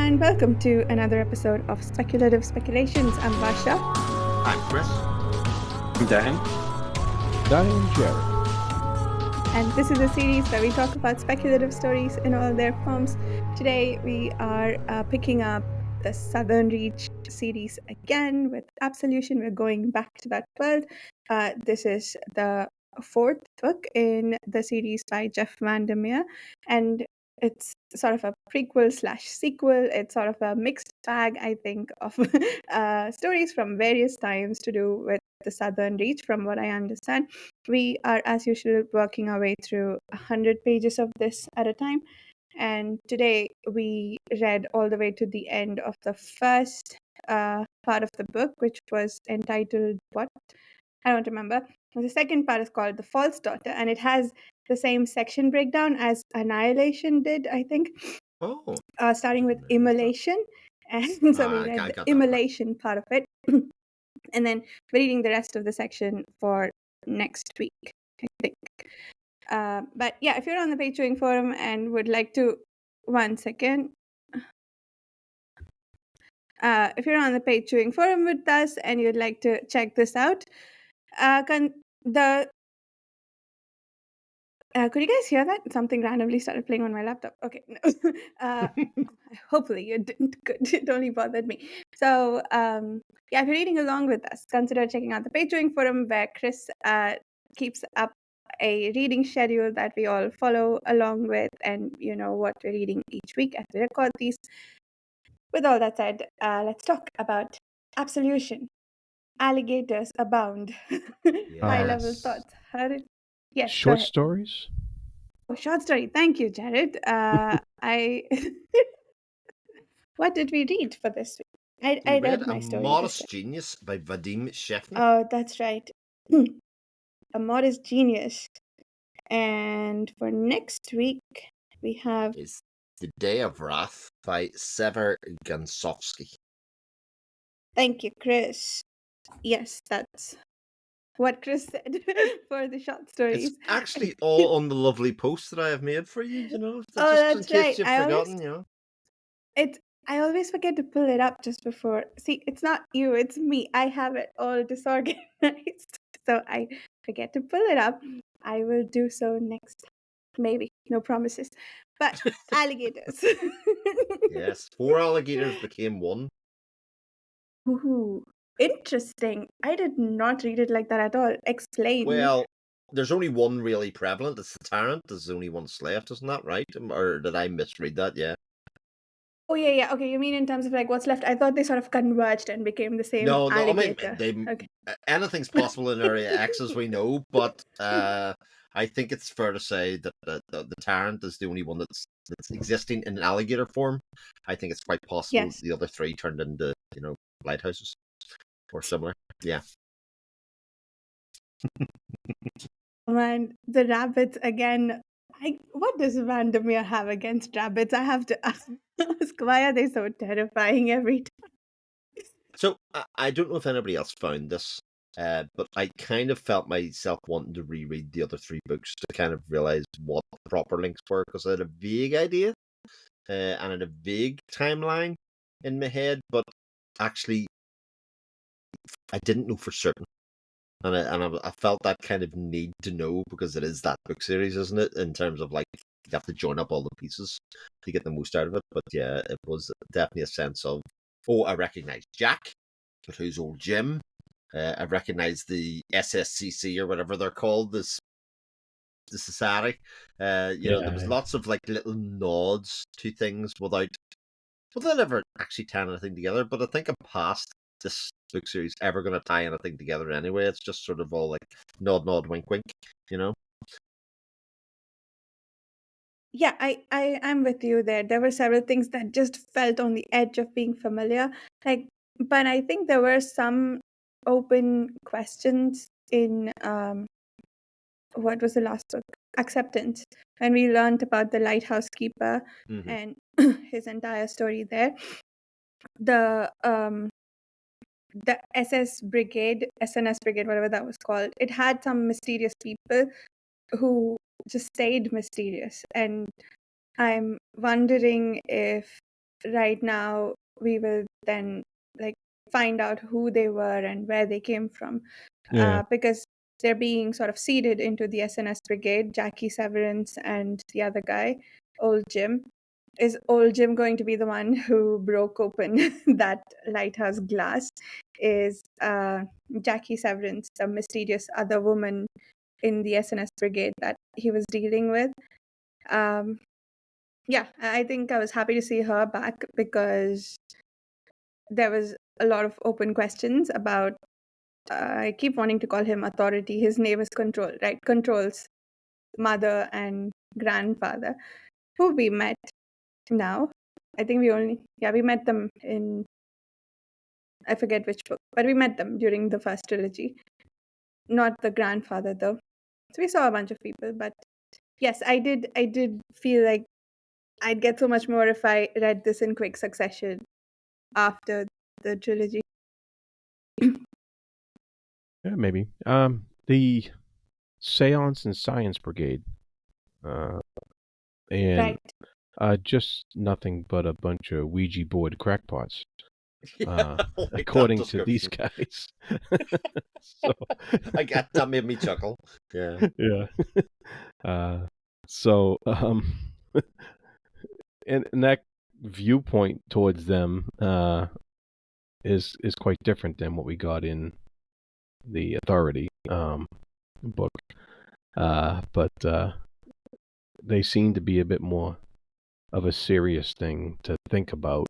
and welcome to another episode of Speculative Speculations. I'm Basha. I'm Chris. I'm Dan. Danny and Jared. And this is a series where we talk about speculative stories in all their forms. Today we are picking up the Southern Reach series again with Absolution. We're going back to that world. This is the fourth book in the series by Jeff Vandermeer, and it's sort of a prequel / sequel. It's sort of a mixed bag, I think, of stories from various times to do with the Southern Reach, from what I understand. We are, as usual, working our way through 100 pages of this at a time. And today we read all the way to the end of the first part of the book, which was entitled what? I don't remember. The second part is called The False Daughter, and it has the same section breakdown as Annihilation did, I think. Oh. Starting with Immolation. And so we read the Immolation part of it. And then we're reading the rest of the section for next week, I think. But yeah, if you're on the Patreon forum and would like to, one second. If you're on the Patreon forum with us and you'd like to check this out, could you guys hear that? Something randomly started playing on my laptop. Okay. No. Hopefully you didn't. Good. It only bothered me. So yeah, if you're reading along with us, consider checking out the Patreon forum where Chris keeps up a reading schedule that we all follow along with, and you know what we're reading each week as we record these. With all that said, let's talk about Absolution. Alligators abound. High-level thoughts. Yes. Short stories? Oh, short story. Thank you, Jared. What did we read for this week? I read my story. A Modest Genius by Vadim Shefner. Oh, that's right. A Modest Genius. And for next week, we have... Is The Day of Wrath by Sever Gansovsky. Thank you, Chris. Yes, that's what Chris said for the short stories. It's actually all on the lovely post that I have made for you, you know. Oh, just that's in case right. you've forgotten, you know. I always forget to pull it up just before. See, it's not you, it's me. I have it all disorganized. So I forget to pull it up. I will do so next time. Maybe. No promises. But alligators. Yes, 4 alligators became 1. Ooh, interesting. I did not read it like that at all. Explain. Well, there's only one really prevalent. It's the Tyrant. There's only one left, isn't that right? Or did I misread that? Yeah. Oh, yeah. Okay, you mean in terms of like what's left? I thought they sort of converged and became the same alligator. I mean, okay. Anything's possible in Area X, as we know, but I think it's fair to say that the Tyrant is the only one that's existing in an alligator form. I think it's quite possible the other 3 turned into, you know, lighthouses or similar. Yeah. Man, the rabbits again. What does Vandermeer have against rabbits? I have to ask, why are they so terrifying every time? So, I don't know if anybody else found this, but I kind of felt myself wanting to reread the other 3 books to kind of realize what the proper links were, because I had a vague idea and had a vague timeline in my head, but actually I didn't know for certain. And I felt that kind of need to know, because it is that book series, isn't it? In terms of like, you have to join up all the pieces to get the most out of it. But yeah, it was definitely a sense of, oh, I recognize Jack, but who's old Jim? I recognize the SSCC or whatever they're called, the society. You know, there was lots of like little nods to things without ever actually tying anything together. But I think I'm past this book series ever going to tie anything together anyway. It's just sort of all like nod, wink, wink, you know? Yeah, I'm with you there. There were several things that just felt on the edge of being familiar. But I think there were some open questions in what was the last book? Acceptance. When we learned about the lighthouse keeper and his entire story there. The SNS brigade, whatever that was called, it had some mysterious people who just stayed mysterious. And I'm wondering if right now we will then like find out who they were and where they came from, Yeah. because they're being sort of seeded into the SNS brigade. Jackie Severance and the other guy, Old Jim. Is Old Jim going to be the one who broke open that lighthouse glass? Is Jackie Severance the mysterious other woman in the SNS brigade that he was dealing with? Yeah, I think I was happy to see her back because there was a lot of open questions about. I keep wanting to call him authority. His name is Control, right? Control's mother and grandfather, who we met now. I think we met them in, I forget which book, but we met them during the first trilogy. Not the grandfather though. So we saw a bunch of people, but yes, I did feel like I'd get so much more if I read this in quick succession after the trilogy. Yeah, maybe. The Seance and Science Brigade. And Right. just nothing but a bunch of Ouija board crackpots, Yeah, I like that according to these description. guys. So, I got that made me chuckle. Yeah. yeah. So, and that viewpoint towards them is quite different than what we got in the Authority book. But they seem to be a bit more of a serious thing to think about,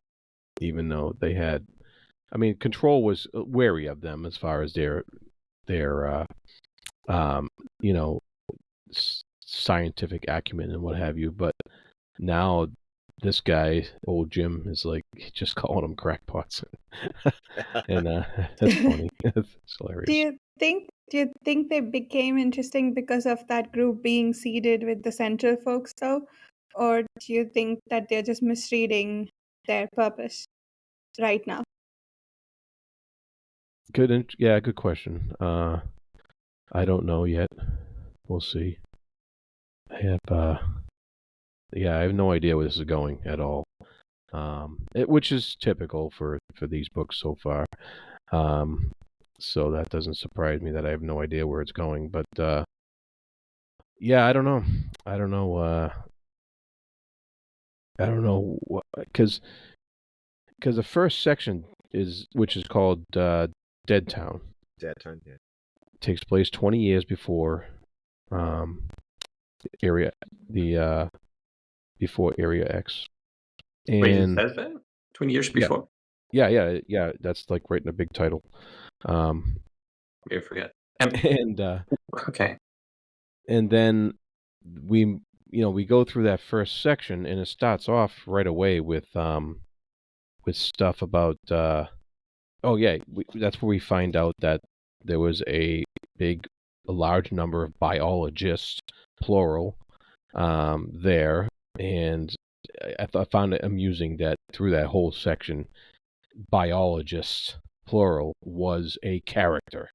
even though they had. I mean, Control was wary of them as far as their you know, scientific acumen and what have you. But now this guy, Old Jim, is like just calling them crackpots, and that's funny. It's hilarious. Do you think they became interesting because of that group being seeded with the Central folks, though, or do you think that they're just misreading their purpose right now? Good question. I don't know yet. We'll see. I have I have no idea where this is going at all. Which is typical for these books so far. So that doesn't surprise me that I have no idea where it's going. But yeah, I don't know. I don't know. I don't know because the first section which is called Dead Town. Dead Town, yeah. Takes place 20 years before Area X. And wait, it says that 20 years before. Yeah. That's like right in the big title. I forget. And okay. And then we go through that first section, and it starts off right away with stuff about. That's where we find out that there was a large number of biologists, plural, there, and I found it amusing that through that whole section, biologists, plural, was a character.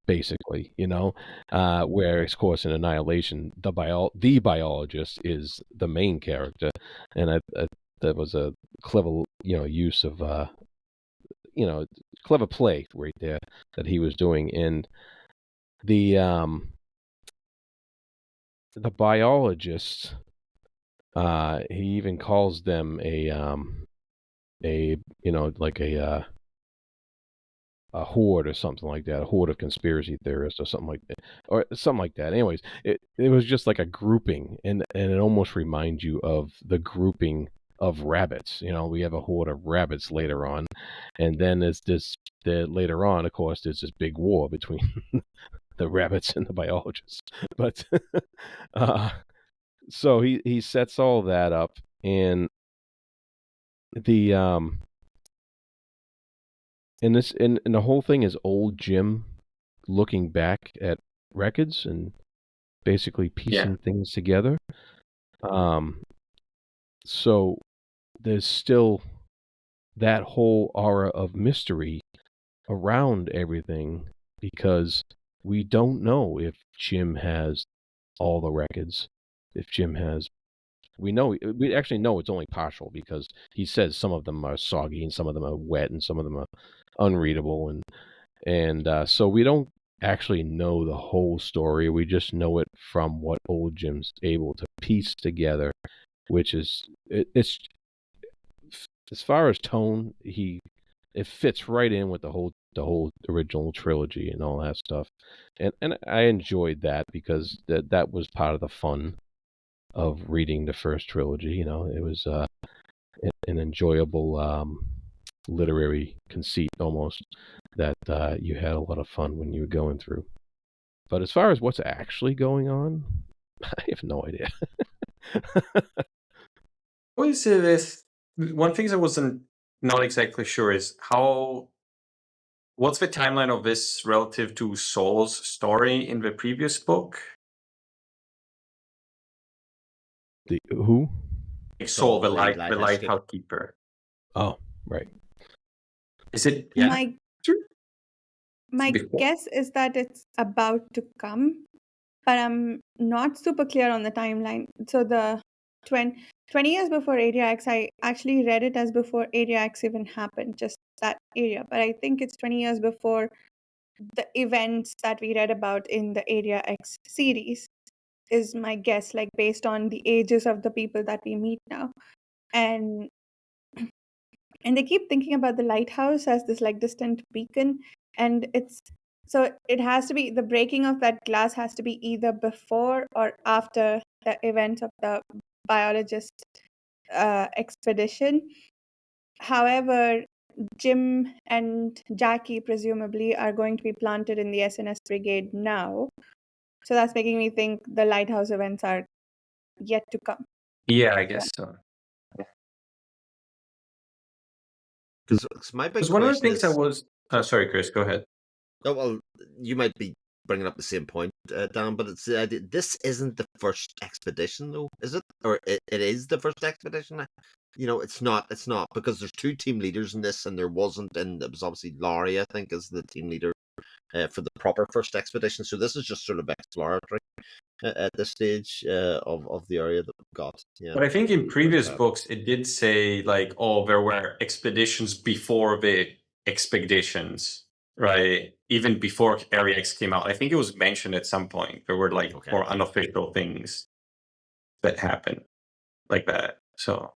Basically, whereas, of course, in Annihilation, the biologist is the main character, and that was a clever, use of, clever play right there that he was doing. And the biologist, he even calls them a horde or something like that, a horde of conspiracy theorists or something like that. Anyways, it was just like a grouping, and it almost reminds you of the grouping of rabbits. We have a horde of rabbits later on, and then later on, of course, there's this big war between the rabbits and the biologists. But so he sets all that up, and the And the whole thing is Old Jim looking back at records and basically piecing things together. So there's still that whole aura of mystery around everything, because we don't know if Jim has all the records, if Jim has we actually know it's only partial because he says some of them are soggy and some of them are wet and some of them are unreadable, and so we don't actually know the whole story. We just know it from what old Jim's able to piece together, which is it's as far as tone, it fits right in with the whole original trilogy and all that stuff, and I enjoyed that because that was part of the fun of reading the first trilogy. You know, it was an enjoyable literary conceit almost that you had a lot of fun when you were going through. But as far as what's actually going on, I have no idea. What is this? One thing I wasn't not exactly sure is what's the timeline of this relative to Saul's story in the previous book? Who? Like Saul, the lighthouse lighthouse keeper. Oh, right. Is it? Yeah. My Before. guess is that it's about to come, but I'm not super clear on the timeline. So the 20 years before Area X, I actually read it as before Area X even happened, just that area. But I think it's 20 years before the events that we read about in the Area X series, is my guess, like based on the ages of the people that we meet now. And they keep thinking about the lighthouse as this like distant beacon, and it has to be, the breaking of that glass has to be either before or after the event of the biologist expedition. However, Jim and Jackie presumably are going to be planted in the SNS brigade now, so that's making me think the lighthouse events are yet to come. Yeah, I guess so. Because my big Because one of the question things I is, was sorry, Chris, go ahead. oh well, you might be bringing up the same point, Dan, but it's this isn't the first expedition, though, is it? Or it is the first expedition? You know, it's not because there's two team leaders in this, and there wasn't, and it was obviously Laurie, I think, is the team leader for the proper first expedition. So this is just sort of exploratory at this stage of the area that we've got. Yeah. But I think in previous books it did say like, oh, there were expeditions before the expeditions, right? Even before Area X came out. I think it was mentioned at some point. There were like more unofficial things that happened like that. So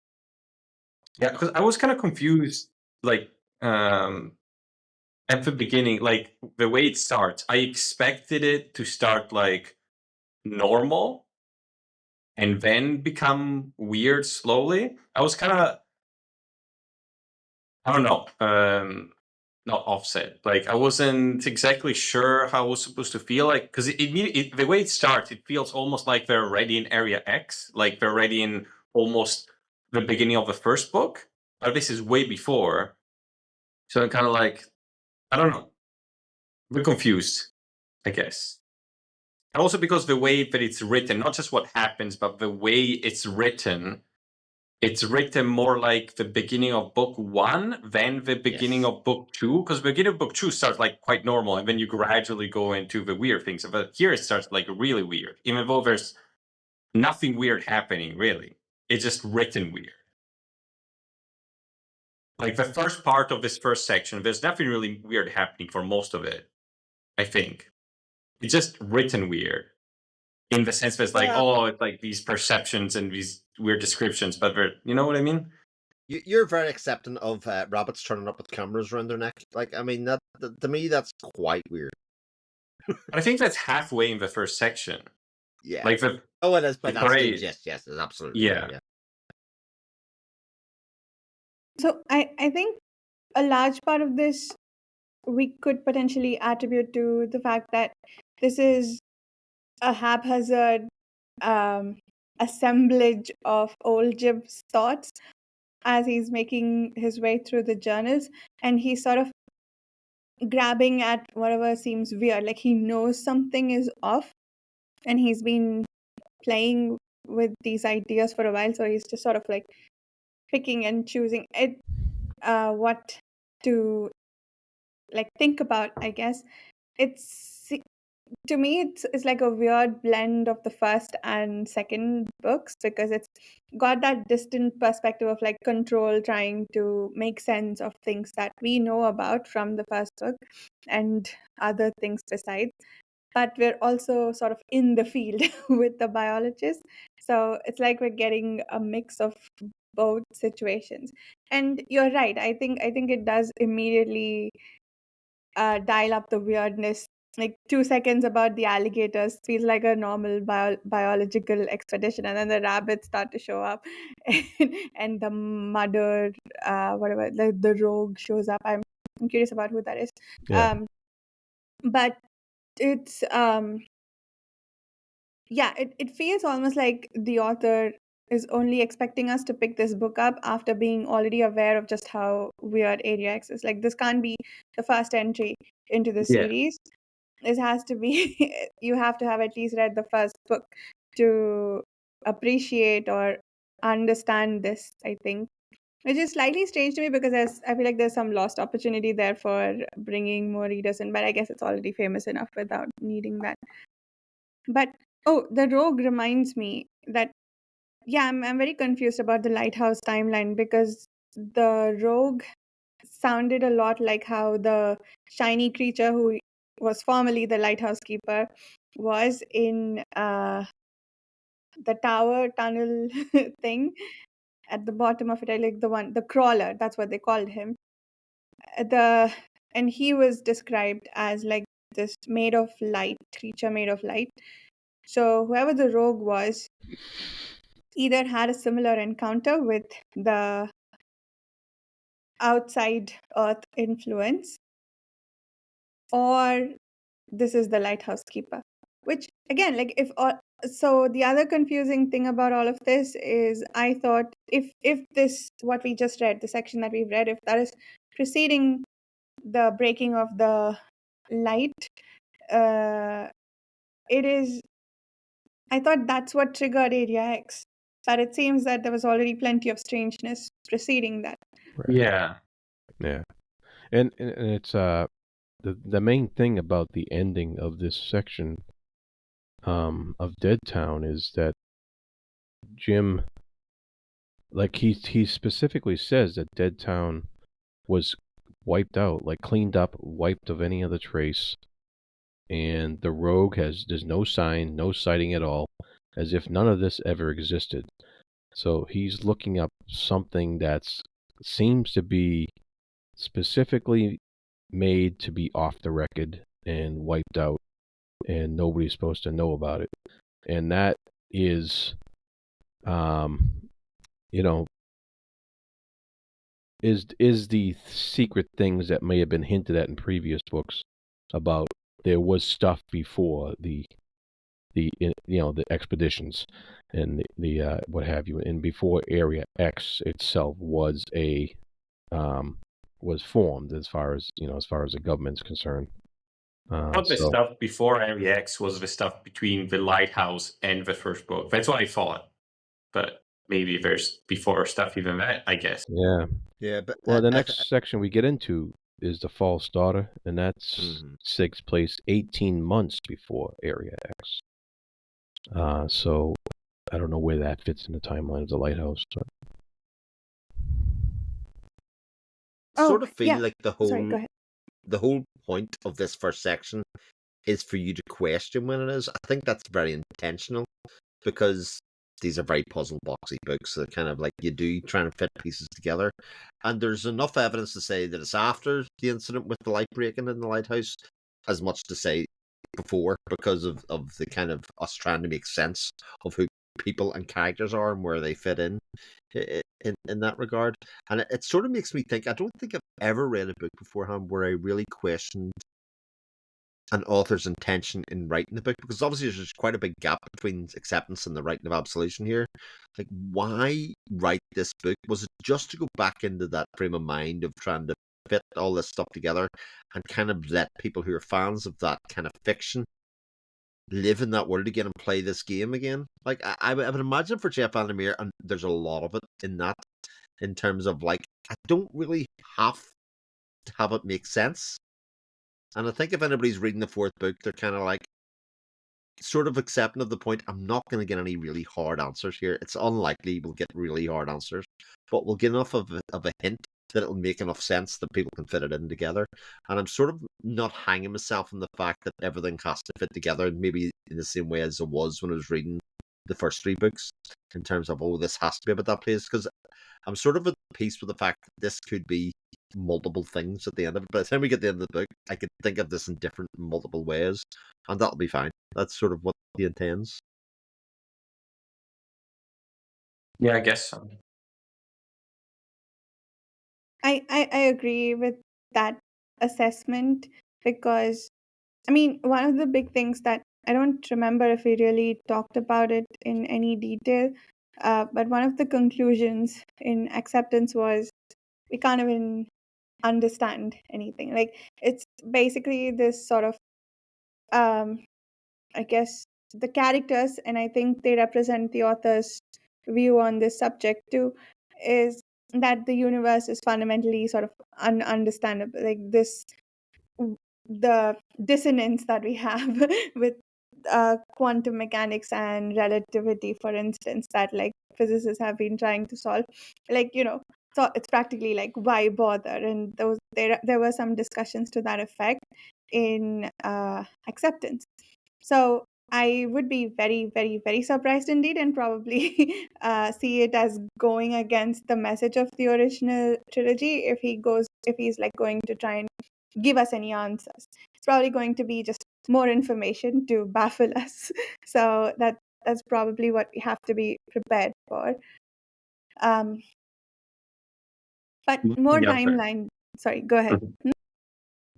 yeah, because I was kind of confused, like at the beginning, like the way it starts. I expected it to start like normal and then become weird slowly. I was kind of, I don't know, not offset. Like I wasn't exactly sure how I was supposed to feel like, because the way it starts, it feels almost like they're already in Area X, like they're already in almost the beginning of the first book. But this is way before, so I'm kind of like, I don't know, a bit confused, I guess. And also because the way that it's written, not just what happens, but the way it's written more like the beginning of book one than the beginning of book two. Because the beginning of book two starts like quite normal, and then you gradually go into the weird things. But here it starts like really weird, even though there's nothing weird happening, really. It's just written weird. Like the first part of this first section, there's nothing really weird happening for most of it, I think. It's just written weird. In the sense that it's like, oh, it's like these perceptions and these weird descriptions, but you know what I mean? You're very accepting of rabbits turning up with cameras around their neck. Like, I mean, that to me, that's quite weird. I think that's halfway in the first section. Yeah. Like it is, but that stage, yes, it's absolutely. Yeah. So I think a large part of this we could potentially attribute to the fact that this is a haphazard assemblage of old Jim's thoughts as he's making his way through the journals, and he's sort of grabbing at whatever seems weird. Like he knows something is off, and he's been playing with these ideas for a while, so he's just sort of like picking and choosing it, what to like think about, I guess. to me, it's like a weird blend of the first and second books, because it's got that distant perspective of like Control trying to make sense of things that we know about from the first book and other things besides. But we're also sort of in the field with the biologists. So it's like we're getting a mix of both situations. And you're right. I think it does immediately dial up the weirdness. Like 2 seconds about the alligators feels like a normal biological expedition, and then the rabbits start to show up, and the mother, whatever, the rogue shows up. I'm curious about who that is. Yeah. But it's yeah, it feels almost like the author is only expecting us to pick this book up after being already aware of just how weird Area X is. Like, this can't be the first entry into the Yeah. series. This has to be, you have to have at least read the first book to appreciate or understand this, I think. Which is slightly strange to me, because I feel like there's some lost opportunity there for bringing more readers in, but I guess it's already famous enough without needing that. But oh, the rogue reminds me that, yeah, I'm very confused about the lighthouse timeline, because the rogue sounded a lot like how the shiny creature who was formerly the lighthouse keeper was in the tower tunnel thing at the bottom of it. I like the crawler, that's what they called him. The and he was described as like this made of light creature made of light. So whoever the rogue was either had a similar encounter with the outside earth influence, or this is the lighthouse keeper. Which again, like, if so the other confusing thing about all of this is, I thought, if this, what we just read, the section that we've read, if that is preceding the breaking of the light, it is, I thought that's what triggered Area X, but it seems that there was already plenty of strangeness preceding that. Right. Yeah. Yeah. And it's the main thing about the ending of this section of Dead Town is that Jim, like, he specifically says that Dead Town was wiped out, like cleaned up, wiped of any other trace, and the rogue there's no sign, no sighting at all, as if none of this ever existed. So he's looking up something that seems to be specifically made to be off the record and wiped out, and nobody's supposed to know about it. And that is, you know, is the secret things that may have been hinted at in previous books about there was stuff before the expeditions and the what have you, and before Area X itself was was formed, as far as the government's concerned. Not the So stuff before Area X was the stuff between the lighthouse and the first book. That's what I thought. But maybe there's before stuff even that, I guess. yeah. Yeah, but Well, the next section we get into is the false daughter, and that's Mhm. takes place 18 months before Area X. So I don't know where that fits in the timeline of the lighthouse. But... sort of feel yeah. like Sorry, go ahead. the whole point of this first section is for you to question when it is. I think that's very intentional, because these are very puzzle boxy books that kind of like you do trying to fit pieces together. And there's enough evidence to say that it's after the incident with the light breaking in the lighthouse, as much to say before, because of the kind of us trying to make sense of who people and characters are and where they fit in that regard. And it sort of makes me think, I don't think I've ever read a book beforehand where I really questioned an author's intention in writing the book, because obviously there's quite a big gap between acceptance and the writing of Absolution here. Like, why write this book? Was it just to go back into that frame of mind of trying to fit all this stuff together and kind of let people who are fans of that kind of fiction live in that world again and play this game again? Like, I would imagine for Jeff Vandermeer, and there's a lot of it in that, in terms of like, I don't really have to have it make sense. And I think if anybody's reading the fourth book, they're kind of like, sort of accepting of the point. I'm not going to get any really hard answers here. It's unlikely we'll get really hard answers, but we'll get enough of a hint that it'll make enough sense that people can fit it in together. And I'm sort of not hanging myself on the fact that everything has to fit together, maybe in the same way as it was when I was reading the first three books, in terms of, oh, this has to be about that place, because I'm sort of at peace with the fact that this could be multiple things at the end of it. By the time we get to the end of the book, I could think of this in different, multiple ways, and that'll be fine. That's sort of what he intends. Yeah, I guess so. I agree with that assessment because, I mean, one of the big things that I don't remember if we really talked about it in any detail, but one of the conclusions in acceptance was we can't even understand anything. Like, it's basically this sort of, I guess, the characters, and I think they represent the author's view on this subject too, is that the universe is fundamentally sort of ununderstandable. Like this, the dissonance that we have with quantum mechanics and relativity, for instance, that like physicists have been trying to solve. Like, so it's practically like, why bother? And there were some discussions to that effect in acceptance. So I would be very, very, very surprised indeed, and probably see it as going against the message of the original trilogy if he's like going to try and give us any answers. It's probably going to be just more information to baffle us. So that's probably what we have to be prepared for. But more Yeah, fair. timeline. Sorry, go ahead.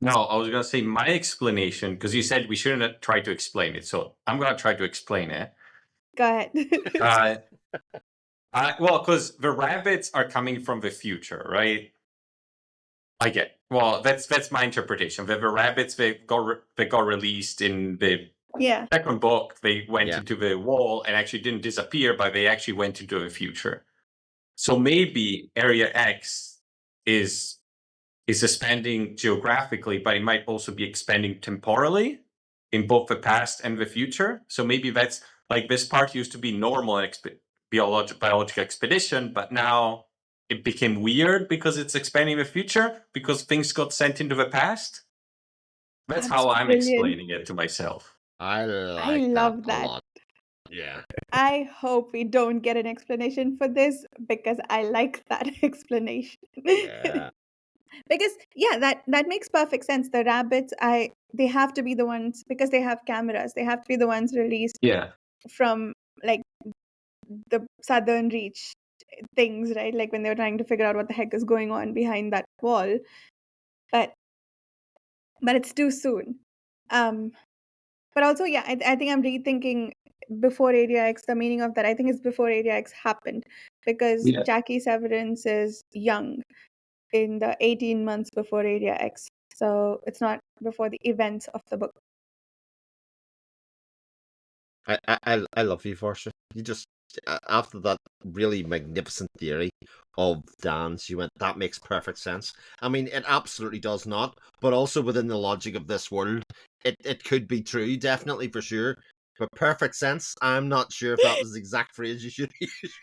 No, I was going to say my explanation, because you said we shouldn't try to explain it. So I'm going to try to explain it. Go ahead. Well, because the rabbits are coming from the future, right? I get. Well, that's my interpretation. The rabbits they got released in the Yeah. second book. They went Yeah. into the wall and actually didn't disappear, but they actually went into the future. So maybe Area X is expanding geographically, but it might also be expanding temporally in both the past and the future. So maybe that's like this part used to be normal and biological expedition, but now it became weird because it's expanding the future because things got sent into the past. That's how I'm brilliant. explaining it to myself. I like love that that. a lot. Yeah. I hope we don't get an explanation for this because I like that explanation. Yeah. Because that makes perfect sense. The rabbits, they have to be the ones, because they have cameras. They have to be the ones released from like the Southern Reach things, right? Like when they were trying to figure out what the heck is going on behind that wall. But it's too soon. But also, yeah, I think I'm rethinking before Area X. The meaning of that, I think, is before Area X happened, because Jackie Severance is young in the 18 months before Area X. So it's not before the events of the book. I love you, Varsha. You just, after that really magnificent theory of Dan's, you went, that makes perfect sense. I mean, it absolutely does not, but also within the logic of this world, it could be true, definitely, for sure. But perfect sense, I'm not sure if that was the exact phrase you should use.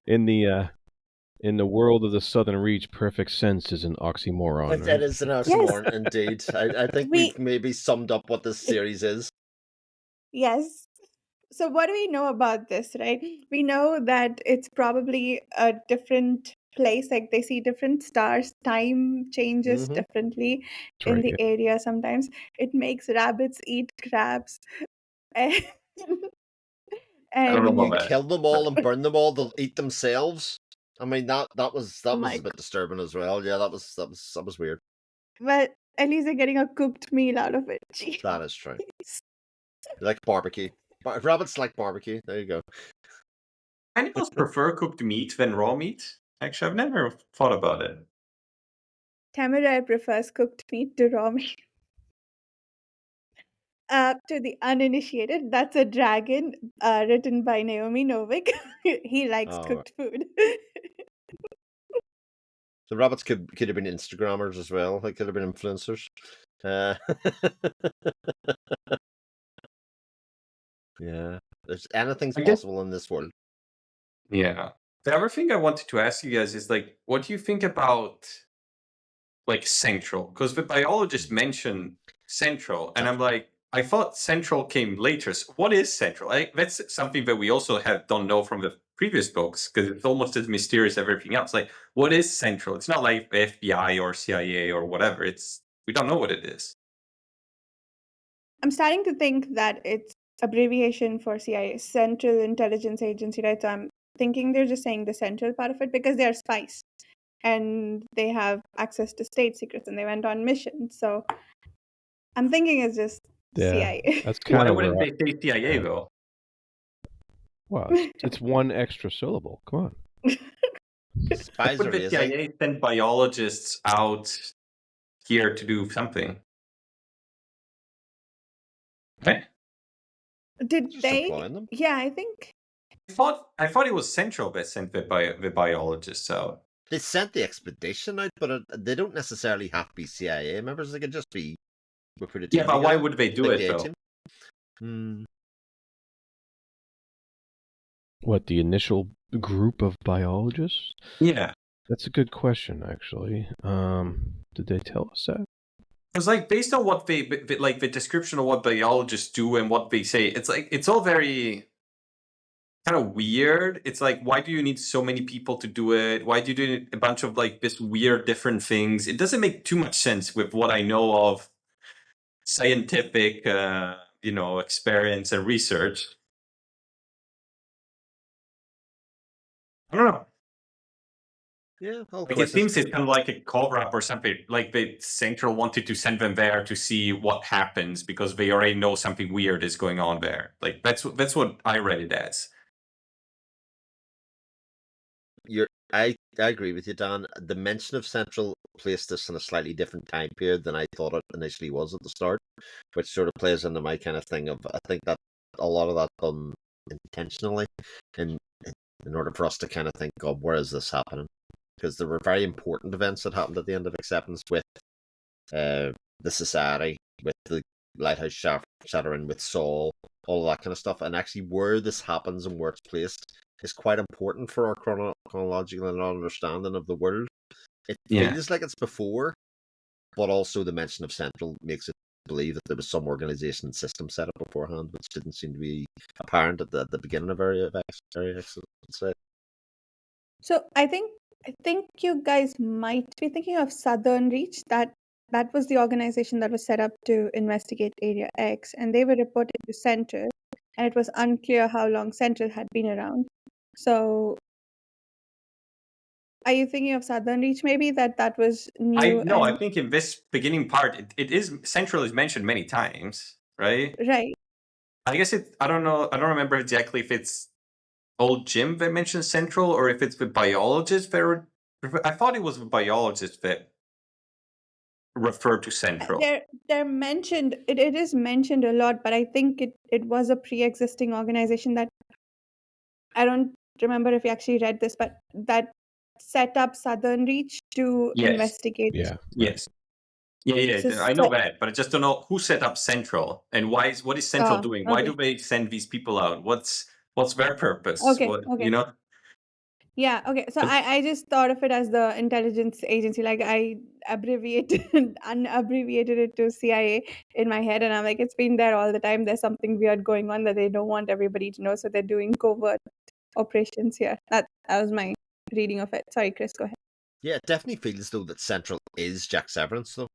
In the world of the Southern Reach, perfect sense is an oxymoron. Right? It is an oxymoron, indeed. I think we've maybe summed up what this series is. Yes. So what do we know about this, right? We know that it's probably a different place. Like they see different stars, time changes differently in the area sometimes. It makes rabbits eat crabs. And when you kill them all and burn them all, they'll eat themselves. I mean, that was a bit disturbing as well. Yeah, that was weird. But at least they're getting a cooked meal out of it. Jeez. That is true. Like barbecue. Rabbits like barbecue. There you go. Animals prefer cooked meat than raw meat. Actually, I've never thought about it. Tamarai prefers cooked meat to raw meat. To the uninitiated, that's a dragon written by Naomi Novik. He likes cooked food. The rabbits could have been Instagrammers as well. They could have been influencers. Uh, yeah, there's anything's I guess, possible in this world. yeah. The other thing I wanted to ask you guys is like, what do you think about like central? Because the biologist mentioned central, and I'm like, I thought central came later. So what is central? That's something that we also don't know from the previous books, because it's almost as mysterious as everything else. Like, what is central? It's not like FBI or CIA or whatever. We don't know what it is. I'm starting to think that it's abbreviation for CIA, Central Intelligence Agency, right? So I'm thinking they're just saying the central part of it because they're spies and they have access to state secrets and they went on missions. So I'm thinking it's just Yeah, CIA. that's kind Why of wouldn't where. they say CIA Yeah. though? Well, it's one extra syllable. Come on. Spies Would are the easy. CIA send biologists out here to do something? Okay. Did Just they? employing them. Yeah, I think. I thought it was Central that sent the biologists out. They sent the expedition out, but they don't necessarily have to be CIA members. They could just be recruited. Yeah, but why would they do like it the though? A-team. Hmm. What, the initial group of biologists? Yeah. That's a good question, actually. Did they tell us that? Because like based on what they like the description of what biologists do and what they say, it's like it's all very kind of weird. It's like, why do you need so many people to do it? Why do you do a bunch of like this weird different things? It doesn't make too much sense with what I know of scientific experience and research. I don't know. Yeah, Like it seems it's kind of like a cover up or something. Like the Central wanted to send them there to see what happens because they already know something weird is going on there. Like that's what I read it as. I agree with you, Dan. The mention of Central placed this in a slightly different time period than I thought it initially was at the start, which sort of plays into my kind of thing of I think that a lot of that done intentionally in order for us to kind of think, God, where is this happening? Because there were very important events that happened at the end of Acceptance with the society, with the lighthouse shattering, with Saul, all of that kind of stuff, and actually where this happens and where it's placed is quite important for our chronological understanding of the world. It feels like it's before, but also the mention of Central makes it believe that there was some organization and system set up beforehand, which didn't seem to be apparent at the beginning of Area X. So I think you guys might be thinking of Southern Reach. That was the organization that was set up to investigate Area X, and they were reported to Central, and it was unclear how long Central had been around. So, are you thinking of Southern Reach? Maybe that was new. I think in this beginning part, it is Central is mentioned many times, right? Right. I guess I don't know. I don't remember exactly if it's old Jim that mentioned Central or if it's the biologist that. I thought it was the biologist that referred to Central. They're mentioned. It is mentioned a lot, but I think it was a pre-existing organization that I don't remember if you actually read this, but that set up Southern Reach to investigate. Yeah. Yes. Yeah. I know that, but I just don't know who set up Central and what is Central doing? Why do they send these people out? What's their purpose? Okay. Yeah. Okay. So I just thought of it as the intelligence agency. Like I unabbreviated it to CIA in my head, and I'm like, it's been there all the time. There's something weird going on that they don't want everybody to know, so they're doing covert operations here. That was my reading of it. Sorry, Chris, go ahead. Yeah, it definitely feels though that Central is Jack Severance, though.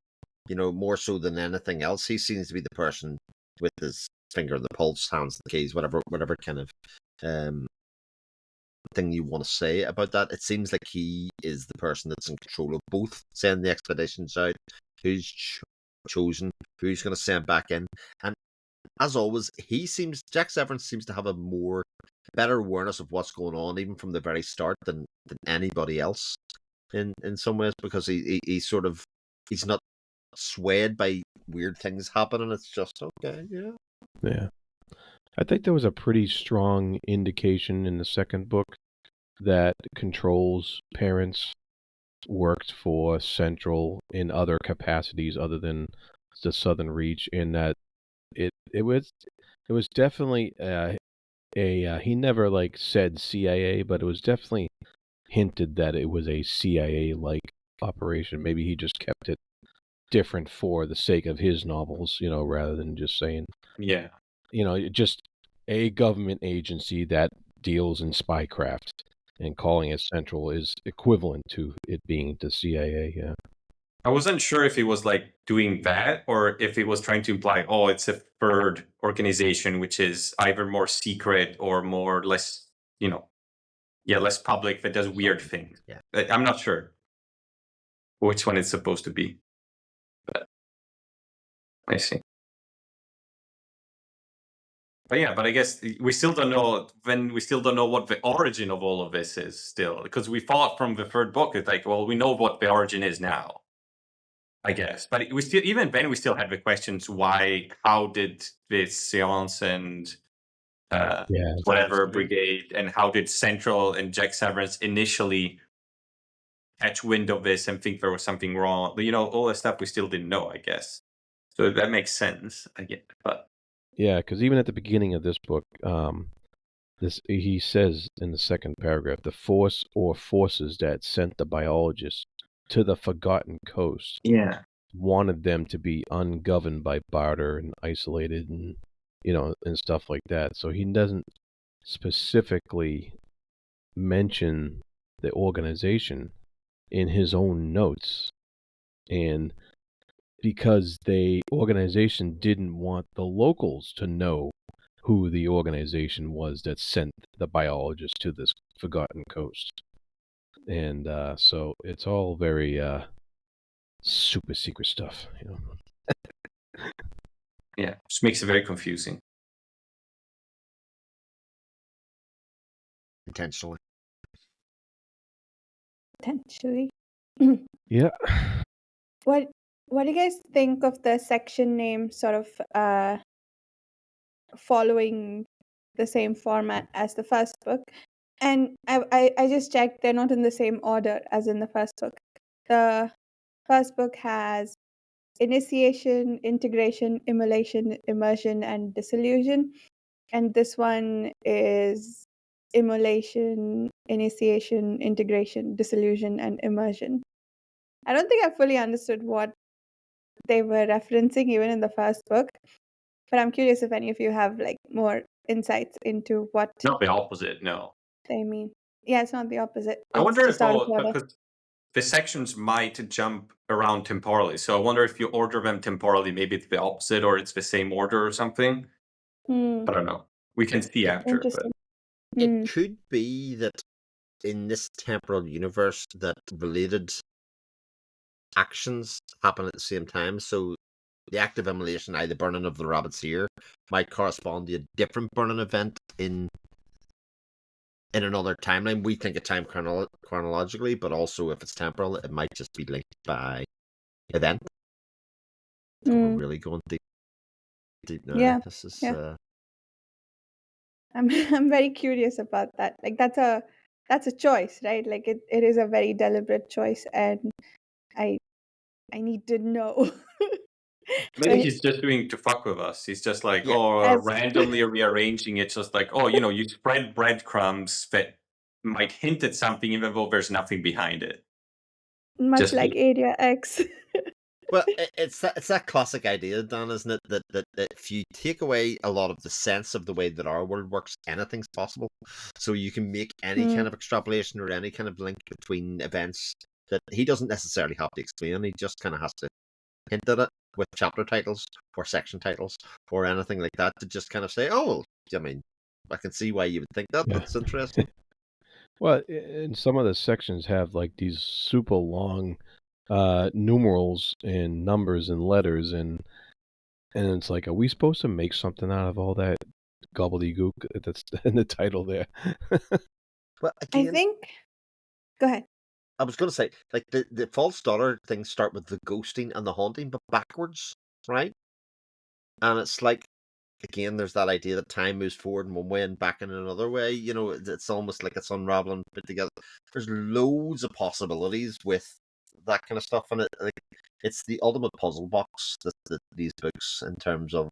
More so than anything else. He seems to be the person with his finger on the pulse, hands the keys, whatever kind of thing you want to say about that. It seems like he is the person that's in control of both sending the expeditions out, who's chosen, who's going to send back in, and as always, Jack Severance seems to have a better awareness of what's going on, even from the very start, than anybody else in some ways, because he's not swayed by weird things happening. It's just okay, yeah. I think there was a pretty strong indication in the second book that Control's parents worked for Central in other capacities other than the Southern Reach, in that it was definitely he never like said CIA, but it was definitely hinted that it was a CIA like operation. Maybe he just kept it different for the sake of his novels, rather than just saying, Yeah. just a government agency that deals in spycraft, and calling it Central is equivalent to it being the CIA. Yeah. I wasn't sure if he was like doing that or if he was trying to imply, oh, it's a third organization, which is either more secret or more less, less public, that does weird things. Yeah. I'm not sure which one it's supposed to be, but I see. But yeah, but I guess we still don't know what the origin of all of this is still, because we thought from the third book, it's like, well, we know what the origin is now, I guess. But we still had the questions: how did this Seance and whatever brigade, and how did Central and Jack Severance initially catch wind of this and think there was something wrong? All the stuff we still didn't know, I guess. So that makes sense, I get. But yeah, because even at the beginning of this book, he says in the second paragraph, the force or forces that sent the biologists to the Forgotten Coast wanted them to be ungoverned by barter and isolated, and and stuff like that. So he doesn't specifically mention the organization in his own notes, and because the organization didn't want the locals to know who the organization was that sent the biologists to this Forgotten Coast. And so it's all very super secret stuff, Yeah, which makes it very confusing. Intentionally. Potentially. Yeah. What do you guys think of the section name sort of following the same format as the first book? And I just checked, they're not in the same order as in the first book. The first book has initiation, integration, immolation, immersion, and disillusion. And this one is immolation, initiation, integration, disillusion, and immersion. I don't think I fully understood what they were referencing even in the first book, but I'm curious if any of you have like more insights into what Not the opposite, no. they mean. Yeah, it's not the opposite. I It's wonder just out of order. because the sections might jump around temporally. So I wonder if you order them temporally, maybe it's the opposite or it's the same order or something. I don't know. We can see after. Interesting. But It could be that in this temporal universe that related actions happen at the same time. So the act of immolation, the burning of the rabbit's ear, might correspond to a different burning event in another timeline. We think of time chronologically, but also if it's temporal, it might just be linked by event. So we're really going deep now. Yeah. This is I'm very curious about that. Like that's a choice, right? Like it is a very deliberate choice, and I need to know. maybe he's just doing to fuck with us. He's just like, randomly rearranging it, just like, you spread breadcrumbs that might hint at something, even though there's nothing behind it. Much just like Area X. Well, it's that classic idea, Dan, isn't it? That if you take away a lot of the sense of the way that our world works, anything's possible. So you can make any kind of extrapolation or any kind of link between events that he doesn't necessarily have to explain. He just kind of has to hint at it with chapter titles or section titles or anything like that to just kind of say, oh, I mean, I can see why you would think that. Yeah. That's interesting. Well, and some of the sections have like these super long numerals and numbers and letters, and it's like, are we supposed to make something out of all that gobbledygook that's in the title there? Well, again, I think. Go ahead. I was going to say, like, the false daughter things start with the ghosting and the haunting, but backwards, right? And it's like, again, there's that idea that time moves forward in one way and back in another way. It's almost like it's unraveling, put together. There's loads of possibilities with that kind of stuff, and it's the ultimate puzzle box. These books, in terms of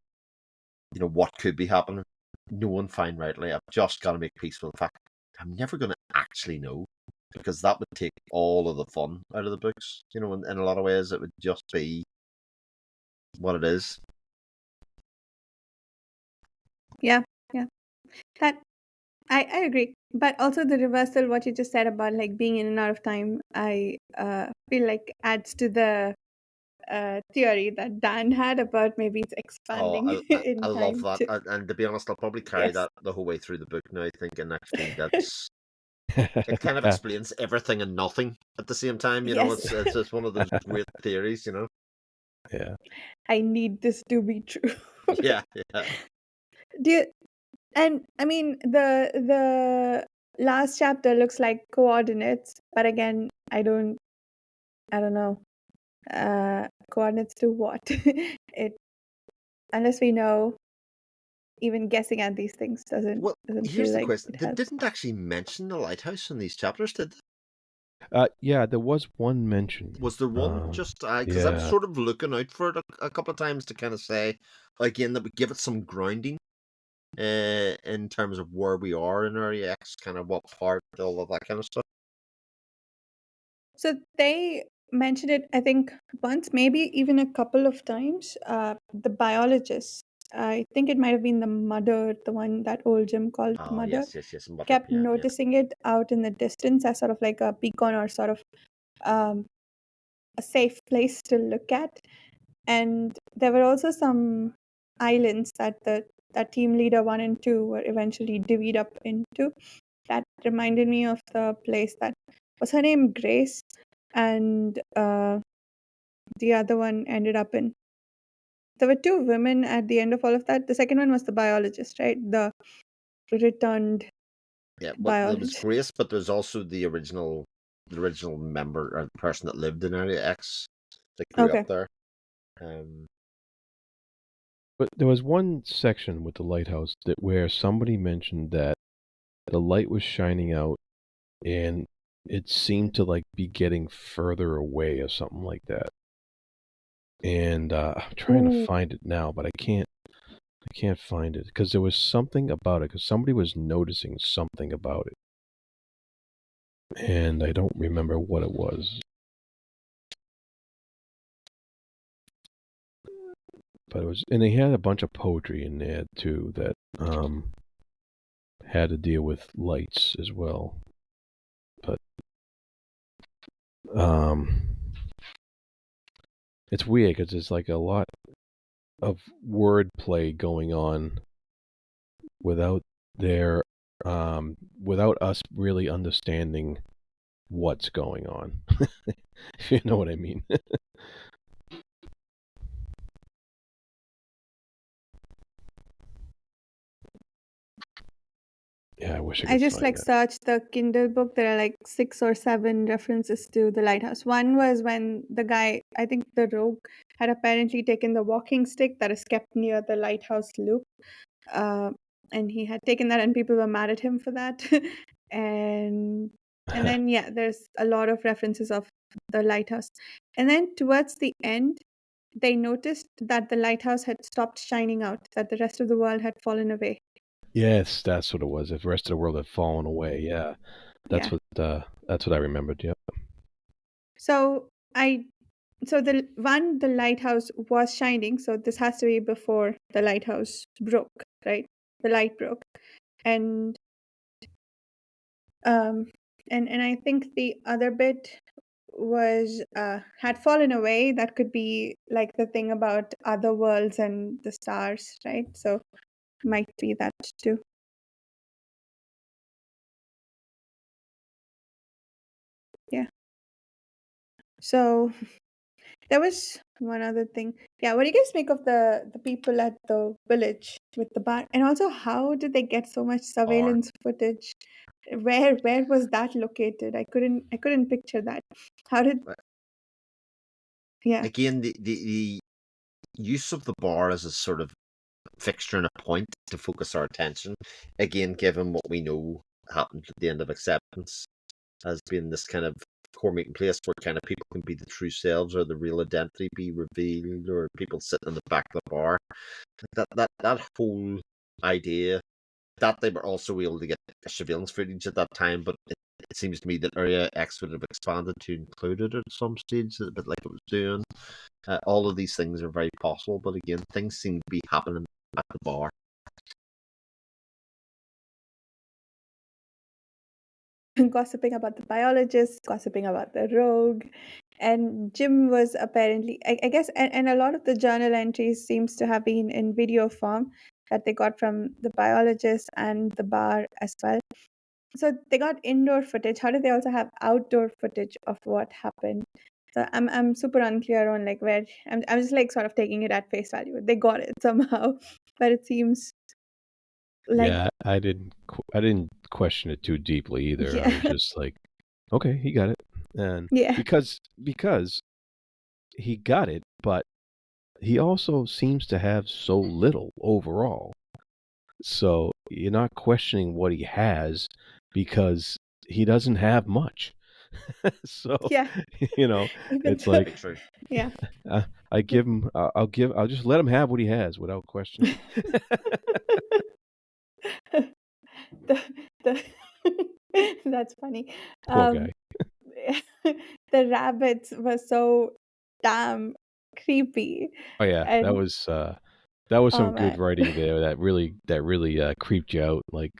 what could be happening, no one find rightly. I've just got to make peace with the fact I'm never going to actually know, because that would take all of the fun out of the books. In a lot of ways, it would just be what it is. Yeah, that I agree. But also the reversal, what you just said about like being in and out of time, I feel like adds to the theory that Dan had about maybe it's expanding Oh, in I love time that, too. and to be honest, I'll probably carry Yes. that the whole way through the book now, thinking actually it kind of Yeah. explains everything and nothing at the same time. Yes. It's just one of those great theories. Yeah. I need this to be true. Yeah, yeah. Do you, and I mean the last chapter looks like coordinates, but again, I don't know. Coordinates to what? It unless we know, even guessing at these things Well, doesn't here's feel the like question: it they helps. didn't actually mention the lighthouse in these chapters, did they? Yeah, there was one mention. Was there one just because I was Yeah. sort of looking out for it a couple of times to kind of say again that would give it some grounding in terms of where we are in Area X, kind of what part, all of that kind of stuff. So they mentioned it, I think, once, maybe even a couple of times. The biologist, I think it might have been the mother, the one that old Jim called Oh mother, yes, mother. kept Yeah, yeah. noticing it out in the distance as sort of like a beacon or sort of um, a safe place to look at. And there were also some islands that team leader 1 and 2 were eventually divvied up into. That reminded me of the place that was her name Grace, and the other one ended up in. There were 2 women at the end of all of that. The second one was the biologist, right? The returned Yeah, well, there was biologist. Grace, but there's also the original member or person that lived in Area X that grew up Okay. there. But there was one section with the lighthouse where somebody mentioned that the light was shining out and it seemed to like be getting further away or something like that. And I'm trying to Ooh. find it now, but I can't find it because there was something about it because somebody was noticing something about it. And I don't remember what it was. But it was, and they had a bunch of poetry in there too that had to deal with lights as well. But it's weird because there's like a lot of wordplay going on without without us really understanding what's going on. If you know what I mean. Yeah, I wish I I could just find like that. searched the Kindle book. There are like 6 or 7 references to the lighthouse. One was when the guy, I think the rogue, had apparently taken the walking stick that is kept near the lighthouse loop. Uh, and he had taken that, and people were mad at him for that. and then yeah, there's a lot of references of the lighthouse. And then towards the end, they noticed that the lighthouse had stopped shining out, that the rest of the world had fallen away. Yes, that's what it was. If the rest of the world had fallen away, yeah. That's Yeah. what I remembered, yep. So the lighthouse was shining, so this has to be before the lighthouse broke, right? The light broke. And um and I think the other bit was had fallen away. That could be like the thing about other worlds and the stars, right? So might be that too. Yeah. So there was one other thing. Yeah, what do you guys make of the people at the village with the bar? And also, how did they get so much Or surveillance footage? Where was that located? I couldn't picture that. How did yeah. again, the use of the bar as a sort of fixture and a point to focus our attention. Again, given what we know happened at the end of Acceptance, has been this kind of core meeting place where kind of people can be the true selves or the real identity be revealed, or people sitting in the back of the bar. That whole idea that they were also able to get surveillance footage at that time, but it seems to me that Area X would have expanded to include it at some stage, a bit like it was doing. All of these things are very possible, but again, things seem to be happening at the bar. Gossiping about the biologist, gossiping about the rogue, and Jim was apparently, I guess, and a lot of the journal entries seems to have been in video form that they got from the biologist and the bar as well. So they got indoor footage. How did they also have outdoor footage of what happened? So I'm super unclear on like where I'm just like sort of taking it at face value. They got it somehow, but it seems like Yeah, I didn't question it too deeply either. I was yeah, just like, okay, he got it. And yeah, because he got it, but he also seems to have so little overall. So you're not questioning what he has because he doesn't have much. So, yeah. Even it's though, Very like true. yeah. I give him I'll just let him have what he has without question. the the that's funny. Poor guy. Um, the rabbits were so damn creepy, Oh yeah, and that was oh some good man, writing there. That really creeped you out. Like,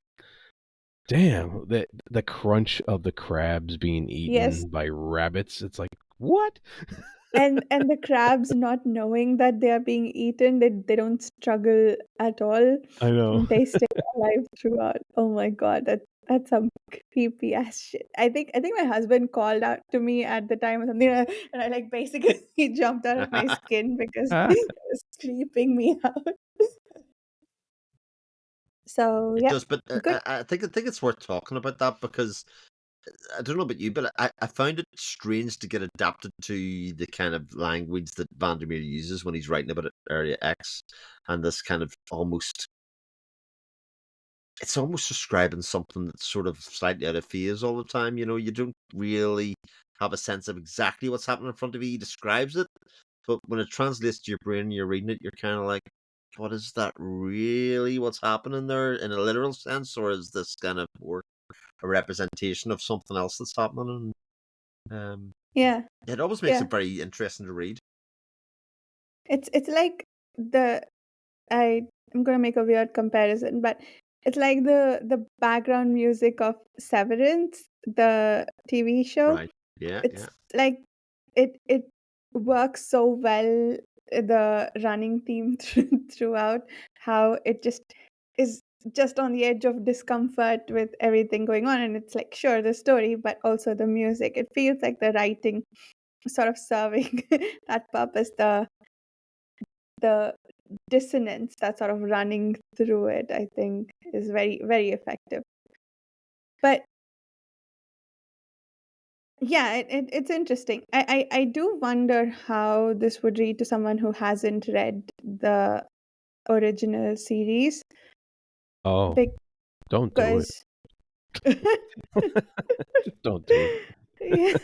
damn, the crunch of the crabs being yes, eaten by rabbits. It's like, what? and the crabs not knowing that they are being eaten, they don't struggle at all. I know. They stay alive throughout. Oh my god, that's some creepy ass shit. I think my husband called out to me at the time or something, and I like basically jumped out of my skin because Ah, it was creeping me out. So It yeah, does, but good. I think it's worth talking about that because I don't know about you, but I found it strange to get adapted to the kind of language that Vandermeer uses when he's writing about Area X, and this kind of it's almost describing something that's sort of slightly out of phase all the time. You don't really have a sense of exactly what's happening in front of you. He describes it, but when it translates to your brain and you're reading it, you're kind of like, what is that really what's happening there in a literal sense, or is this kind of more a representation of something else that's happening? And Yeah, it always makes yeah. it very interesting to read. It's like the I'm gonna make a weird comparison, but it's like the background music of Severance, the TV show. Right. Yeah, It's yeah. like it works so well, the running theme throughout, how it just is just on the edge of discomfort with everything going on, and it's like sure the story, but also the music. It feels like the writing sort of serving that purpose. The dissonance that's sort of running through it, I think, is very, very effective. But yeah, it's interesting. I do wonder how this would read to someone who hasn't read the original series oh, don't do it. because Just don't do it. yeah.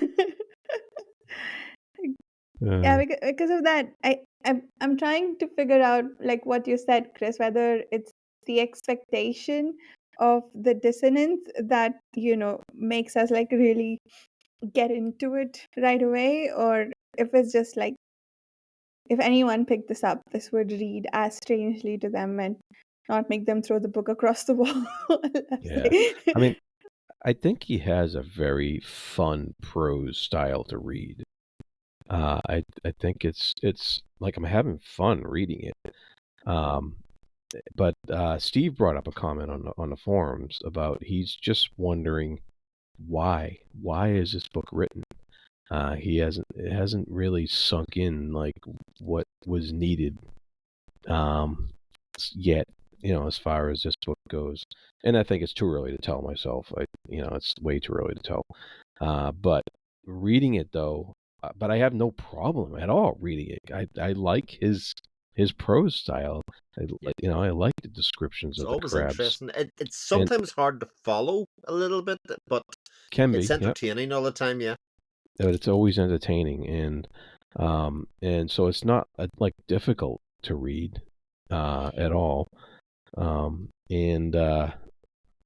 Yeah, Uh, because of that, I'm trying to figure out like what you said, Chris, whether it's the expectation of the dissonance that makes us like really get into it right away, or if it's just like if anyone picked this up, this would read as strangely to them and not make them throw the book across the wall. as yeah. they- I mean, I think he has a very fun prose style to read. I think it's like I'm having fun reading it. Um, but Steve brought up a comment on the forums about he's just wondering why is this book written? It hasn't really sunk in like what was needed yet, as far as this book goes. And I think it's too early to tell myself. It's way too early to tell. But reading it though, but I have no problem at all reading it. I like his prose style. I like the descriptions It's of the always crabs. interesting. It's And sometimes hard to follow a little bit, but can it's be, yep. entertaining all the time. Yeah. but it's always entertaining, and so it's not like difficult to read at all. And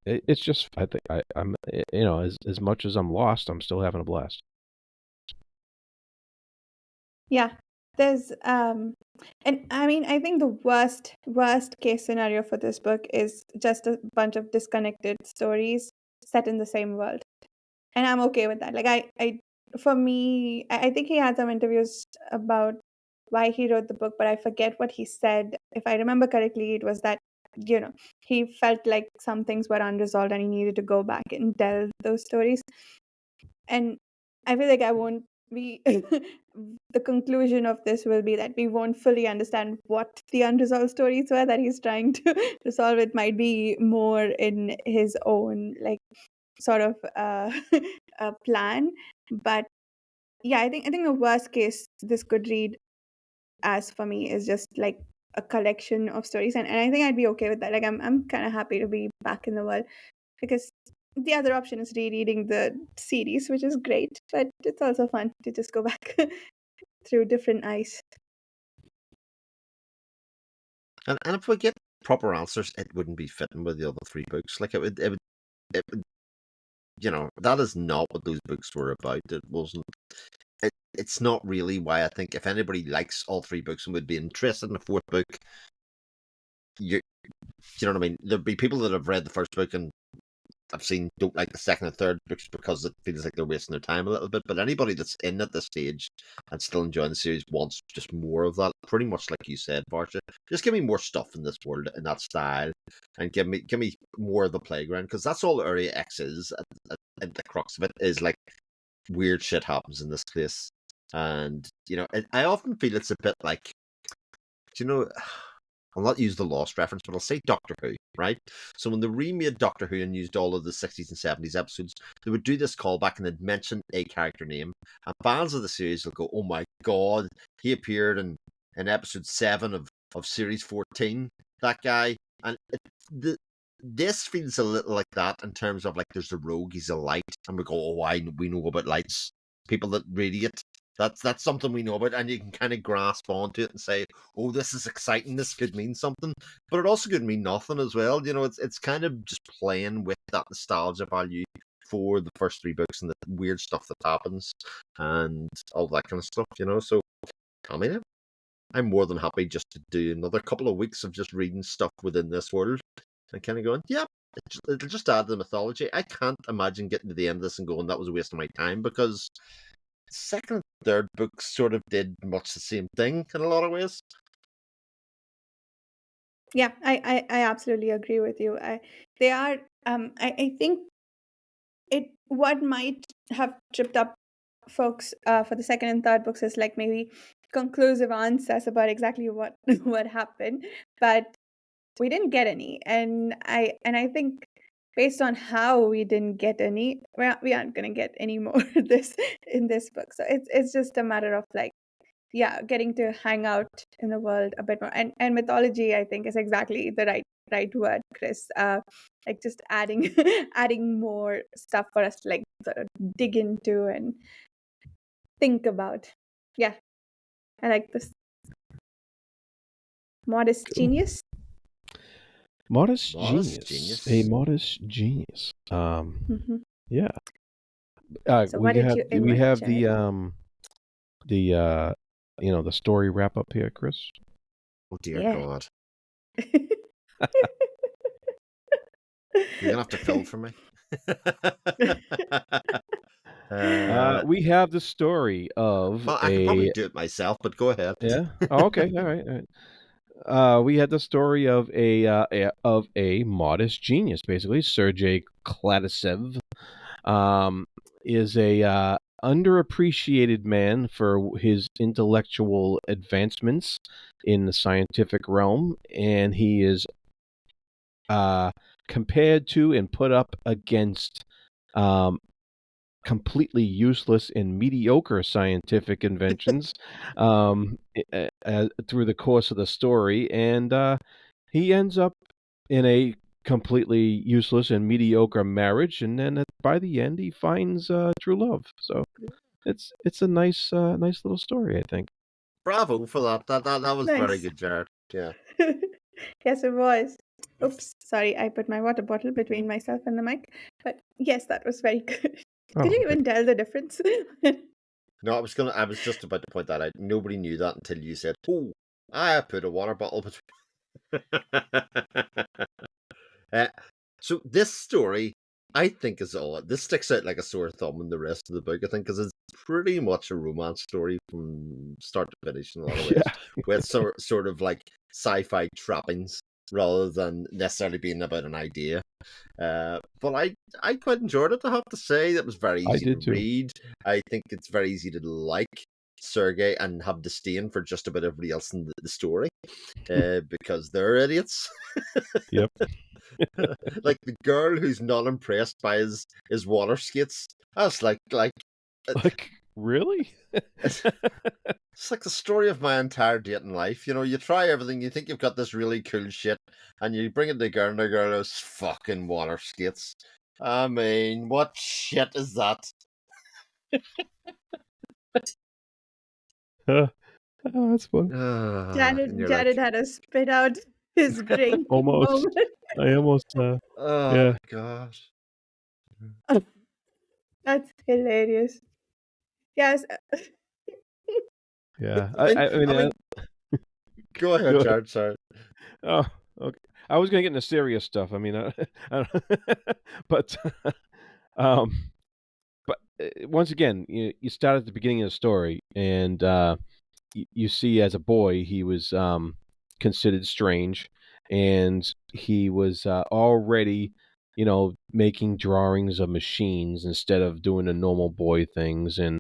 it's just, I think I'm as much as I'm lost, I'm still having a blast. Yeah, there's and I mean, I think the worst case scenario for this book is just a bunch of disconnected stories set in the same world, and I'm okay with that. Like for me, I think he had some interviews about why he wrote the book, but I forget what he said. If I remember correctly, it was that he felt like some things were unresolved and he needed to go back and tell those stories. And I feel like I won't be the conclusion of this will be that we won't fully understand what the unresolved stories were that he's trying to resolve. It might be more in his own like sort of plan. But yeah, I think the worst case this could read as for me is just like a collection of stories, and I think I'd be okay with that. Like I'm kind of happy to be back in the world, because the other option is rereading the series, which is great, but it's also fun to just go back through different eyes. And if we get proper answers, it wouldn't be fitting with the other three books. Like it would, that is not what those books were about. It wasn't. It's not really why I think if anybody likes all three books and would be interested in the fourth book, you know what I mean? There'd be people that have read the first book and I've seen don't like the second and third books because it feels like they're wasting their time a little bit. But anybody that's in at this stage and still enjoying the series wants just more of that. Pretty much like you said, Varsha. Just give me more stuff in this world in that style, and give me more of the playground, because that's all Area X is. At the crux of it is like weird shit happens in this place, and I often feel it's a bit like, I'll not use the Lost reference, but I'll say Doctor Who, right? So when they remade Doctor Who and used all of the 60s and 70s episodes, they would do this callback and they'd mention a character name. And fans of the series will go, oh my god, he appeared in episode 7 of series 14, that guy. And this feels a little like that in terms of like there's the rogue, he's a light, and we go, oh, we know about lights. People that radiate. That's something we know about, and you can kind of grasp onto it and say, "Oh, this is exciting. This could mean something," but it also could mean nothing as well. It's kind of just playing with that nostalgia value for the first three books and the weird stuff that happens and all that kind of stuff. So I mean, I'm more than happy just to do another couple of weeks of just reading stuff within this world and kind of going, "Yeah, it'll just add to the mythology." I can't imagine getting to the end of this and going, "That was a waste of my time," because second and third books sort of did much the same thing in a lot of ways. Yeah, I absolutely agree with you. They are I think what might have tripped up folks for the second and third books is like maybe conclusive answers about exactly what what happened, but we didn't get any, and I think based on how we didn't get any, we aren't going to get any more this in this book. So it's just a matter of like, yeah, getting to hang out in the world a bit more, and mythology I think is exactly the right word, Chris. Like just adding adding more stuff for us to like sort of dig into and think about. Yeah, I like this. Modest Cool. genius. Modest Modest genius. genius. A modest genius. Mhm. Yeah. So what did you we have imagine? the story wrap up here, Chris. Oh dear Yeah. God. You're gonna have to fill for me. We have the story of Well, I could probably do it myself, but go ahead. Yeah. Oh, okay. All right. We had the story of a modest genius, basically. Sergei Kladesev is a underappreciated man for his intellectual advancements in the scientific realm, and he is compared to and put up against completely useless and mediocre scientific inventions through the course of the story, and he ends up in a completely useless and mediocre marriage, and then by the end he finds true love. So it's a nice little story, I think. Bravo for that. That was very Nice. good, Jared. Yeah. Yes, it was. Oops, sorry, I put my water bottle between myself and the mic. But yes, that was very good. Oh, Could you okay. even tell the difference? No, I was just about to point that out. Nobody knew that until you said, "Oh, I put a water bottle between." uh, so this story, I think, is all. This sticks out like a sore thumb in the rest of the book. I think because it's pretty much a romance story from start to finish in a lot of ways, Yeah. with sort of like sci-fi trappings rather than necessarily being about an idea. But I quite enjoyed it. I have to say, it was very I easy to did too. read. I think it's very easy to like Sergei and have disdain for just about everybody else in the story, because they're idiots. Yep. Like the girl who's not impressed by his water skates. That's like Like, really? it's like the story of my entire dating life. You know, you try everything, you think you've got this really cool shit, and you bring it to the girl, and the girl has fucking water skates. I mean, what shit is that? Oh, that's fun. And you're Jared like, had to spit out his drink Almost. moment. I almost oh yeah. god. That's hilarious. Yes. Yeah. I I mean, mean, go ahead, go ahead. Jared. Sorry. Oh, okay. I was gonna get into serious stuff. I mean, I but um, but once again, you start at the beginning of the story, and you see as a boy he was considered strange, and he was already, making drawings of machines instead of doing the normal boy things, and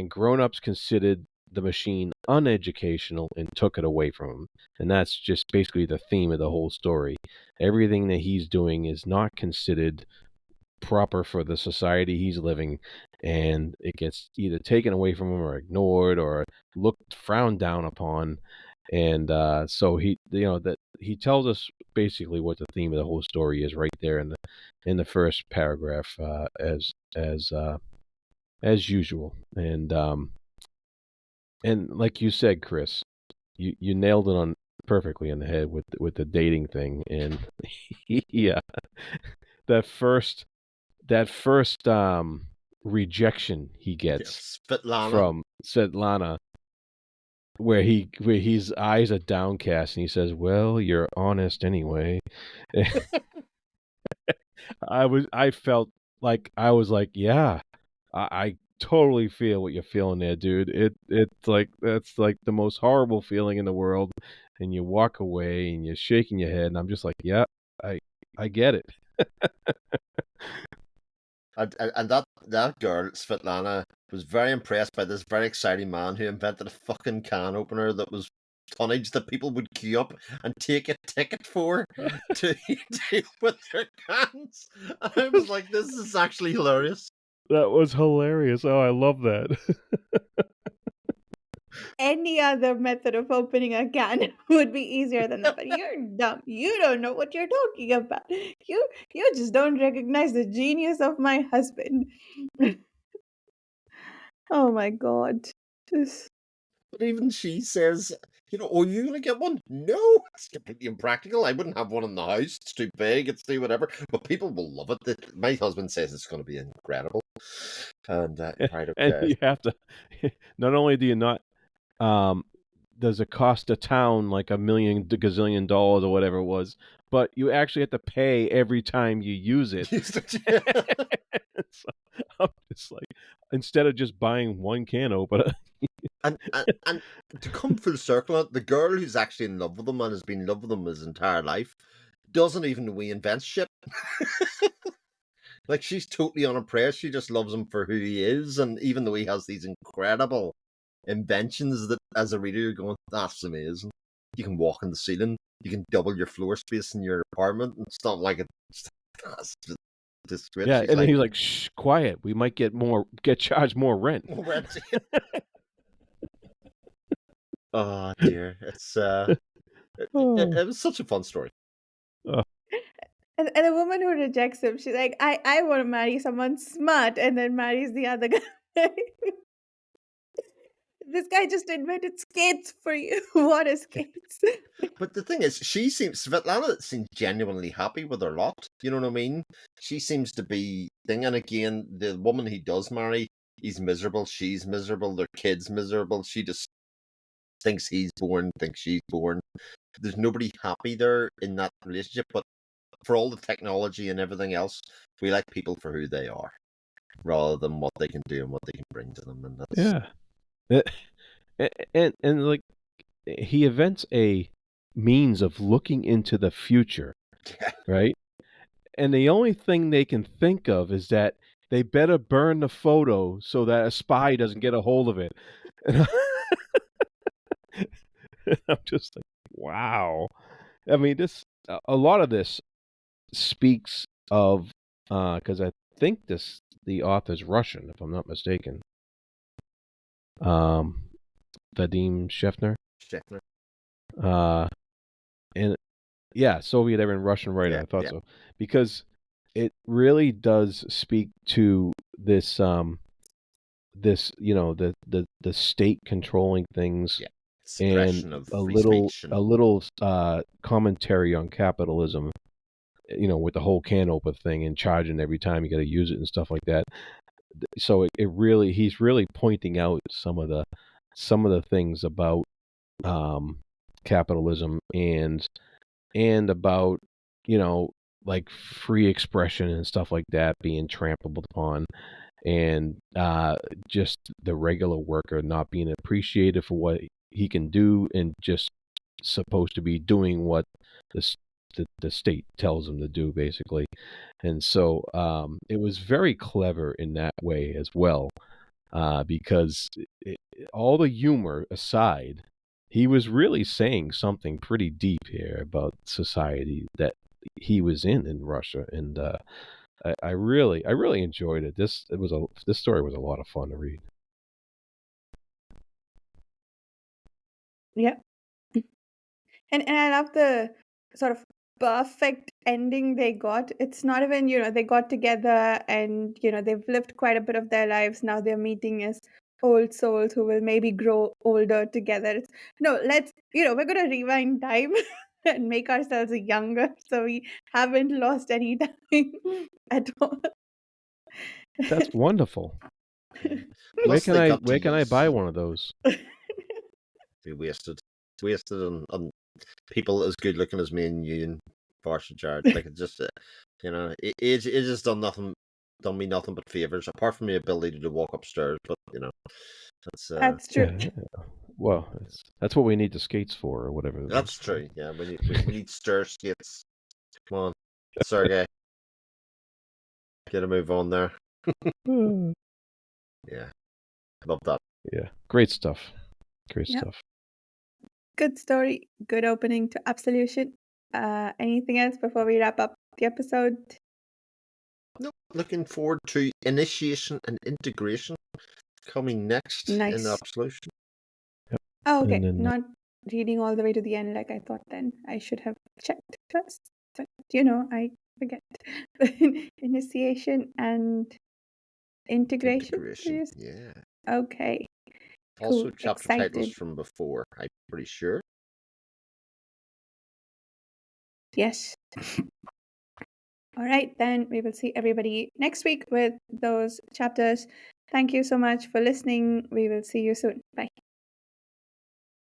grown-ups considered the machine uneducational and took it away from him. And that's just basically the theme of the whole story. Everything that he's doing is not considered proper for the society he's living, and it gets either taken away from him or ignored or looked frowned down upon. And so that he tells us basically what the theme of the whole story is right there in the first paragraph, as usual. And like you said, Chris, you nailed it on perfectly in the head with the dating thing. And yeah, that first rejection he gets from Svetlana, where his eyes are downcast and he says, "Well, you're honest anyway." I felt like I was like, yeah, I totally feel what you're feeling there, dude. It's like that's like the most horrible feeling in the world, and you walk away and you're shaking your head, and I'm just like, yeah, I get it. And that girl, Svetlana, was very impressed by this very exciting man who invented a fucking can opener that was tonnage that people would queue up and take a ticket for to with their cans. And I was like, this is actually hilarious. That was hilarious. Oh, I love that. Any other method of opening a can would be easier than that. But you're dumb. You don't know what you're talking about. You just don't recognize the genius of my husband. Oh my god. Just But even she says, are you going to get one? No, it's completely impractical. I wouldn't have one in the house. It's too big. It's too whatever. But people will love it. My husband says it's going to be incredible. And right, okay. And you have to. Not only do you not. Does it cost a town like $1 million gazillion dollars or whatever it was, but you actually have to pay every time you use it. So I'm just like, instead of just buying one can opener. and to come full circle, the girl who's actually in love with him and has been in love with him his entire life doesn't even know he invents shit. Like, she's totally unimpressed. She just loves him for who he is, and even though he has these incredible inventions that as a reader you're going, that's amazing. You can walk on the ceiling, you can double your floor space in your apartment, and it's not like that's just great. Yeah, She's and then like, he's like, "Shh, quiet. We might get charged more rent." Oh dear, it's it was such a fun story. and a woman who rejects him, she's like, I want to marry someone smart, and then marries the other guy. This guy just invented skates for you. Water skates. But the thing is, Svetlana seems genuinely happy with her lot. You know what I mean? She seems to be thing. And again, the woman he does marry, he's miserable. She's miserable. Their kid's miserable. She just thinks he's boring, thinks she's boring. There's nobody happy there in that relationship. But for all the technology and everything else, we like people for who they are, rather than what they can do and what they can bring to them. And that's and like he invents a means of looking into the future, right? And the only thing they can think of is that they better burn the photo so that a spy doesn't get a hold of it. And I'm just like, wow. I mean, a lot of this speaks of because I think the author's Russian, if I'm not mistaken. Vadim Shefner. And yeah, Soviet era and Russian writer. I thought so, because it really does speak to this the state controlling things, and a little commentary on capitalism, with the whole can opener thing and charging every time you got to use it and stuff like that. So he's really pointing out some of the things about capitalism and about like free expression and stuff like that being trampled upon, and just the regular worker not being appreciated for what he can do and just supposed to be doing what the state tells him to do, basically. And so it was very clever in that way as well, because all the humor aside, he was really saying something pretty deep here about society that he was in Russia, and I really enjoyed it. This story was a lot of fun to read. Yeah. And I love the sort of perfect ending they got. It's not even, they got together and, they've lived quite a bit of their lives. Now they're meeting as old souls who will maybe grow older together. We're going to rewind time and make ourselves younger so we haven't lost any time at all. That's wonderful. Where can I buy one of those? Be wasted on people as good looking as me and you and Varsha Jared. Like, it just it just done me nothing but favors, apart from the ability to walk upstairs. But that's true. Yeah. Well, that's what we need the skates for, or whatever. That's true. Yeah, we need stair skates. Come on, Sergey, get a move on there. Yeah, love that. Yeah, great stuff. Great stuff. Good story. Good opening to Absolution. Anything else before we wrap up the episode? No, looking forward to Initiation and Integration coming next in Absolution. Yep. Oh, okay. Not reading all the way to the end like I thought then. I should have checked first. But, I forget. Initiation and Integration? Yeah. Okay. Also, cool. chapter titles from before, I'm pretty sure. Yes. All right, then we will see everybody next week with those chapters. Thank you so much for listening. We will see you soon. Bye.